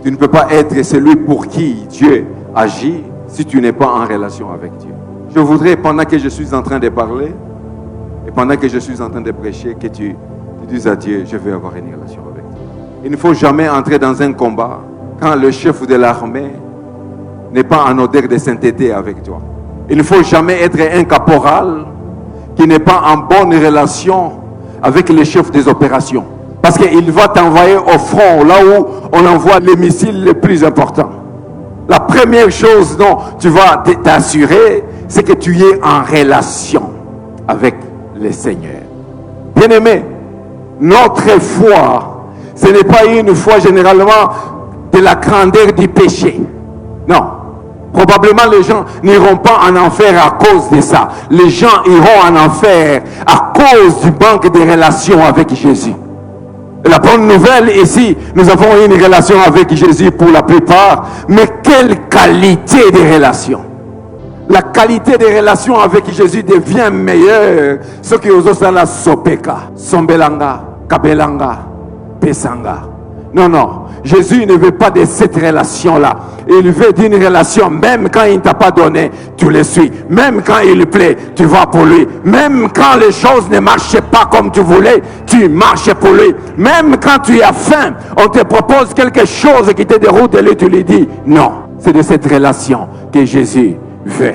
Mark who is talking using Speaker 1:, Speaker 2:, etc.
Speaker 1: Tu ne peux pas être celui pour qui Dieu agit si tu n'es pas en relation avec Dieu. Je voudrais, pendant que je suis en train de parler, et pendant que je suis en train de prêcher, que tu dises à Dieu, je veux avoir une relation avec toi. Il ne faut jamais entrer dans un combat quand le chef de l'armée n'est pas en odeur de sainteté avec toi. Il ne faut jamais être un caporal qui n'est pas en bonne relation avec le chef des opérations. Parce qu'il va t'envoyer au front, là où on envoie les missiles les plus importants. La première chose dont tu vas t'assurer, c'est que tu es en relation avec le Seigneur. Bien-aimé, notre foi, ce n'est pas une foi généralement de la grandeur du péché. Non. Probablement les gens n'iront pas en enfer à cause de ça. Les gens iront en enfer à cause du manque de relations avec Jésus. Et la bonne nouvelle ici, nous avons une relation avec Jésus pour la plupart, mais quelle qualité de relation! La qualité des relations avec Jésus devient meilleure. Ce qui osent la sopeka, sombelanga, kabelanga, pesanga. Non, non. Jésus ne veut pas de cette relation-là. Il veut d'une relation, même quand il ne t'a pas donné, tu le suis. Même quand il plaît, tu vas pour lui. Même quand les choses ne marchent pas comme tu voulais, tu marches pour lui. Même quand tu as faim, on te propose quelque chose qui te déroute et lui, tu lui dis non. C'est de cette relation que Jésus veut.